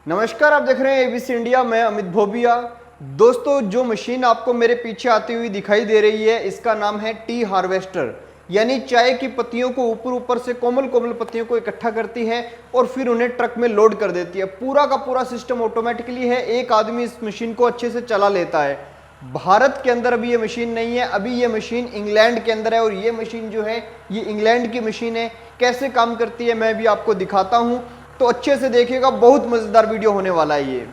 नमस्कार, आप देख रहे हैं एबीसी इंडिया। मैं अमित भोबिया। दोस्तों, जो मशीन आपको मेरे पीछे आती हुई दिखाई दे रही है, इसका नाम है टी हार्वेस्टर। यानी चाय की पत्तियों को ऊपर ऊपर से कोमल कोमल पत्तियों को इकट्ठा करती है और फिर उन्हें ट्रक में लोड कर देती है। पूरा का पूरा सिस्टम ऑटोमेटिकली है। एक आदमी इस मशीन को अच्छे से चला लेता है। भारत के अंदर अभी ये मशीन नहीं है, अभी ये मशीन इंग्लैंड के अंदर है। और ये मशीन जो है, ये इंग्लैंड की मशीन है। कैसे काम करती है मैं भी आपको दिखाता हूँ, तो अच्छे से देखिएगा। बहुत मज़ेदार वीडियो होने वाला है ये।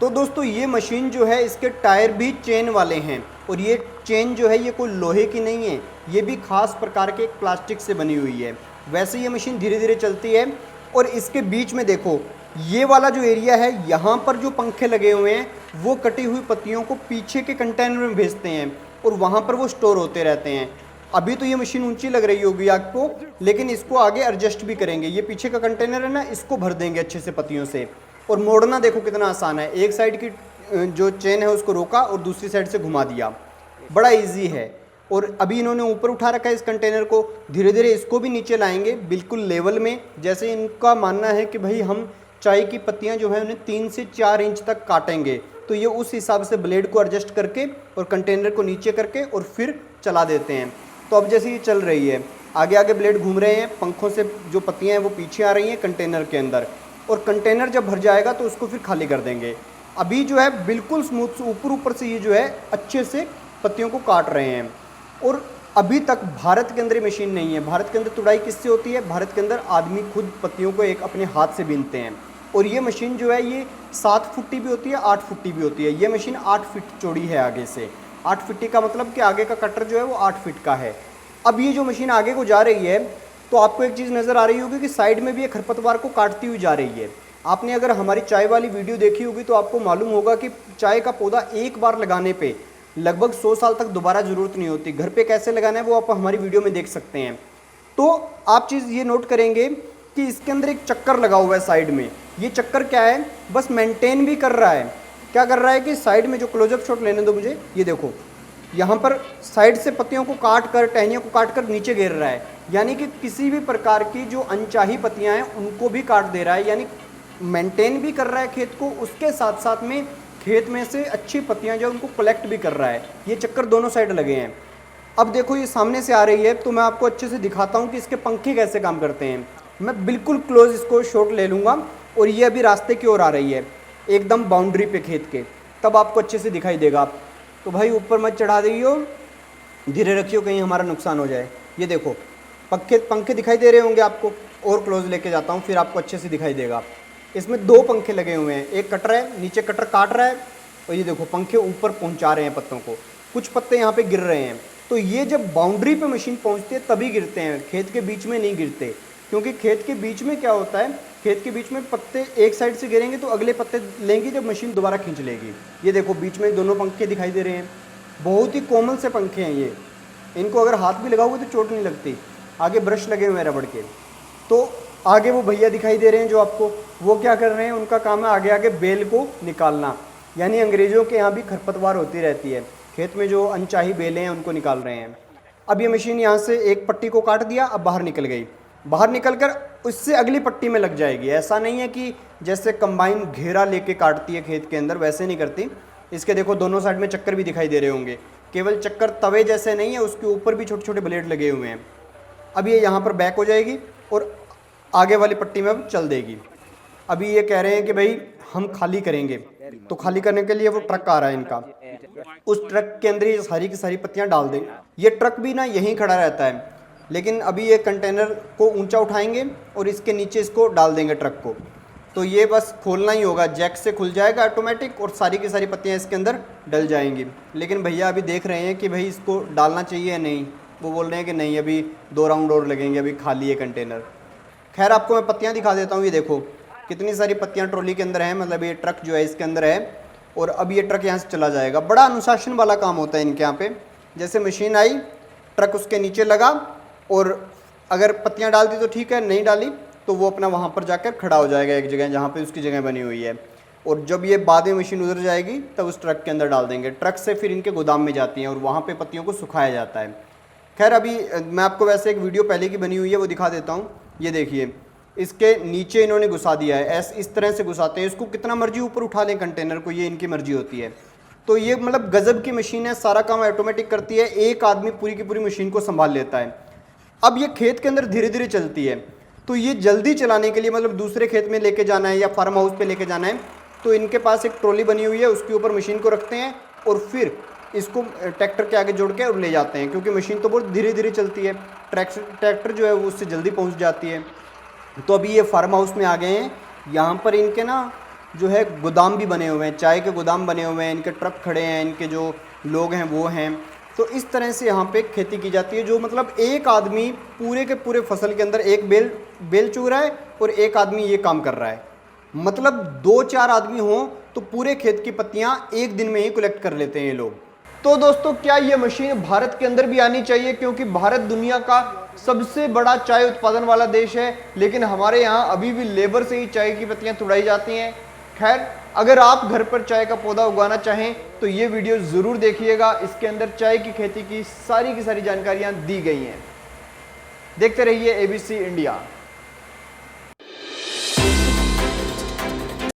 तो दोस्तों, ये मशीन जो है, इसके टायर भी चेन वाले हैं। और ये चेन जो है, ये कोई लोहे की नहीं है, ये भी खास प्रकार के एक प्लास्टिक से बनी हुई है। वैसे ये मशीन धीरे धीरे चलती है। और इसके बीच में देखो, ये वाला जो एरिया है, यहाँ पर जो पंखे लगे हुए हैं, वो कटी हुई पत्तियों को पीछे के कंटेनर में भेजते हैं और वहाँ पर वो स्टोर होते रहते हैं। अभी तो ये मशीन ऊंची लग रही होगी आपको, लेकिन इसको आगे एडजस्ट भी करेंगे। ये पीछे का कंटेनर है ना, इसको भर देंगे अच्छे से पत्तियों से। और मोड़ना देखो कितना आसान है। एक साइड की जो चेन है उसको रोका और दूसरी साइड से घुमा दिया। बड़ा इजी है। और अभी इन्होंने ऊपर उठा रखा है इस कंटेनर को। धीरे धीरे इसको भी नीचे लाएंगे, बिल्कुल लेवल में। जैसे इनका मानना है कि भाई हम चाय की पत्तियां जो है उन्हें 3 से 4 इंच तक काटेंगे, तो ये उस हिसाब से ब्लेड को एडजस्ट करके और कंटेनर को नीचे करके और फिर चला देते हैं। तो अब जैसे ये चल रही है, आगे आगे ब्लेड घूम रहे हैं, पंखों से जो पत्तियां हैं वो पीछे आ रही हैं कंटेनर के अंदर। और कंटेनर जब भर जाएगा तो उसको फिर खाली कर देंगे। अभी जो है बिल्कुल स्मूथ ऊपर ऊपर से ये जो है अच्छे से पत्तियों को काट रहे हैं। और अभी तक भारत के अंदर ये मशीन नहीं है। भारत के अंदर तुड़ाई किससे होती है? भारत के अंदर आदमी खुद पत्तियों को एक अपने हाथ से बीनते हैं। और ये मशीन जो है, ये 7 फुट्टी भी होती है, 8 फुट्टी भी होती है। ये मशीन 8 फीट चौड़ी है आगे से। 8 फीट का मतलब कि आगे का कटर जो है वो 8 फीट का है। अब ये जो मशीन आगे को जा रही है, तो आपको एक चीज़ नज़र आ रही होगी कि साइड में भी ये खरपतवार को काटती हुई जा रही है। आपने अगर हमारी चाय वाली वीडियो देखी होगी तो आपको मालूम होगा कि चाय का पौधा एक बार लगाने पे लगभग 100 साल तक दोबारा ज़रूरत नहीं होती। घर पे कैसे लगाना है वो आप हमारी वीडियो में देख सकते हैं। तो आप चीज़ ये नोट करेंगे कि इसके अंदर एक चक्कर लगा हुआ है साइड में। ये चक्कर क्या है? बस मेंटेन भी कर रहा है। क्या कर रहा है कि साइड में जो क्लोजअप शॉट लेने दो मुझे, ये देखो, यहाँ पर साइड से पत्तियों को काट कर, टहनियों को काट कर नीचे गिर रहा है। यानी कि किसी भी प्रकार की जो अनचाही पत्तियाँ हैं उनको भी काट दे रहा है। यानी मेंटेन भी कर रहा है खेत को, उसके साथ साथ में खेत में से अच्छी पत्तियाँ जो उनको कलेक्ट भी कर रहा है। ये चक्कर दोनों साइड लगे हैं। अब देखो, ये सामने से आ रही है, तो मैं आपको अच्छे से दिखाता हूँ कि इसके पंखे कैसे काम करते हैं। मैं बिल्कुल क्लोज इसको शॉट ले लूँगा। और ये अभी रास्ते की ओर आ रही है, एकदम बाउंड्री पे खेत के, तब आपको अच्छे से दिखाई देगा। तो भाई ऊपर मत चढ़ा दियो, धीरे रखियो, कहीं हमारा नुकसान हो जाए। ये देखो, पंखे दिखाई दे रहे होंगे आपको। और क्लोज लेके जाता हूँ, फिर आपको अच्छे से दिखाई देगा। इसमें 2 पंखे लगे हुए हैं। एक कट रहा है, नीचे कटर काट रहा है, और ये देखो पंखे ऊपर पहुँचा रहे हैं पत्तों को। कुछ पत्ते यहाँ पे गिर रहे हैं। तो ये जब बाउंड्री पे मशीन पहुँचती है तभी गिरते हैं, खेत के बीच में नहीं गिरते। क्योंकि खेत के बीच में क्या होता है, खेत के बीच में पत्ते एक साइड से गिरेंगे तो अगले पत्ते लेंगी जब मशीन दोबारा खींच लेगी। ये देखो, बीच में दोनों पंखे दिखाई दे रहे हैं। बहुत ही कोमल से पंखे हैं ये। इनको अगर हाथ भी लगाओगे तो चोट नहीं लगती। आगे ब्रश लगे हुए हैं रबड़ के। तो आगे वो भैया दिखाई दे रहे हैं जो आपको, वो क्या कर रहे हैं, उनका काम है आगे आगे बेल को निकालना। यानी अंग्रेज़ों के यहाँ भी खरपतवार होती रहती है, खेत में जो अनचाही बेलें हैं उनको निकाल रहे हैं। अब ये मशीन यहाँ से एक पट्टी को काट दिया, अब बाहर निकल गई। बाहर निकलकर उससे अगली पट्टी में लग जाएगी। ऐसा नहीं है कि जैसे कंबाइन घेरा लेके काटती है खेत के अंदर, वैसे नहीं करती। इसके देखो दोनों साइड में चक्कर भी दिखाई दे रहे होंगे। केवल चक्कर तवे जैसे नहीं है, उसके ऊपर भी छोटे छोटे ब्लेड लगे हुए हैं। अब ये यहाँ पर बैक हो जाएगी और आगे वाली पट्टी में अब चल देगी। अभी ये कह रहे हैं कि भाई हम खाली करेंगे, तो खाली करने के लिए वो ट्रक आ रहा है इनका। उस ट्रक के अंदर ये सारी की सारी पत्तियाँ डाल दें। ये ट्रक भी ना यहीं खड़ा रहता है, लेकिन अभी ये कंटेनर को ऊंचा उठाएंगे और इसके नीचे इसको डाल देंगे ट्रक को। तो ये बस खोलना ही होगा, जैक से खुल जाएगा ऑटोमेटिक और सारी की सारी पत्तियाँ इसके अंदर डल जाएंगी। लेकिन भैया अभी देख रहे हैं कि भाई इसको डालना चाहिए या नहीं। वो बोल रहे हैं कि नहीं, अभी 2 राउंड और लगेंगे, अभी खाली है कंटेनर। खैर, आपको मैं पत्तियाँ दिखा देता हूँ। ये देखो कितनी सारी पत्तियाँ ट्रॉली के अंदर हैं, मतलब ये ट्रक जो है इसके अंदर है। और अब ये ट्रक यहाँ से चला जाएगा। बड़ा अनुशासन वाला काम होता है इनके यहाँ पे। जैसे मशीन आई, ट्रक उसके नीचे लगा, और अगर पत्तियाँ डाल दी तो ठीक है, नहीं डाली तो वो अपना वहाँ पर जाकर खड़ा हो जाएगा एक जगह जहाँ पे उसकी जगह बनी हुई है। और जब ये बाद में मशीन उधर जाएगी तब उस ट्रक के अंदर डाल देंगे। ट्रक से फिर इनके गोदाम में जाती हैं और वहाँ पे पत्तियों को सुखाया जाता है। खैर, अभी मैं आपको वैसे एक वीडियो पहले की बनी हुई है वो दिखा देता हूँ। ये देखिए, इसके नीचे इन्होंने घुसा दिया है, इस तरह से घुसाते हैं इसको, कितना मर्जी ऊपर उठा लें कंटेनर को, ये इनकी मर्जी होती है। तो ये मतलब गजब की मशीन है, सारा काम ऑटोमेटिक करती है, एक आदमी पूरी की पूरी मशीन को संभाल लेता है। अब ये खेत के अंदर धीरे धीरे चलती है, तो ये जल्दी चलाने के लिए मतलब दूसरे खेत में लेके जाना है या फार्म हाउस पे लेके जाना है, तो इनके पास एक ट्रॉली बनी हुई है, उसके ऊपर मशीन को रखते हैं और फिर इसको ट्रैक्टर के आगे जोड़ के और ले जाते हैं, क्योंकि मशीन तो बहुत धीरे धीरे चलती है, ट्रैक्टर जो है वो उससे जल्दी पहुंच जाती है। तो अभी ये फार्म हाउस में आ गए हैं, यहाँ पर इनके ना जो है गोदाम भी बने हुए हैं, चाय के गोदाम बने हुए हैं, इनके ट्रक खड़े हैं, इनके जो लोग हैं वो हैं। तो इस तरह से यहाँ पे खेती की जाती है, जो मतलब एक आदमी पूरे के पूरे फसल के अंदर एक बेल चू रहा है और एक आदमी ये काम कर रहा है। मतलब 2-4 आदमी हों तो पूरे खेत की पत्तियाँ एक दिन में ही कलेक्ट कर लेते हैं ये लोग। तो दोस्तों क्या ये मशीन भारत के अंदर भी आनी चाहिए, क्योंकि भारत दुनिया का सबसे बड़ा चाय उत्पादन वाला देश है, लेकिन हमारे यहाँ अभी भी लेबर से ही चाय की पत्तियाँ तुड़ाई जाती हैं। खैर, अगर आप घर पर चाय का पौधा उगाना चाहें तो ये वीडियो ज़रूर देखिएगा, इसके अंदर चाय की खेती की सारी जानकारियाँ दी गई हैं। देखते रहिए ABC इंडिया।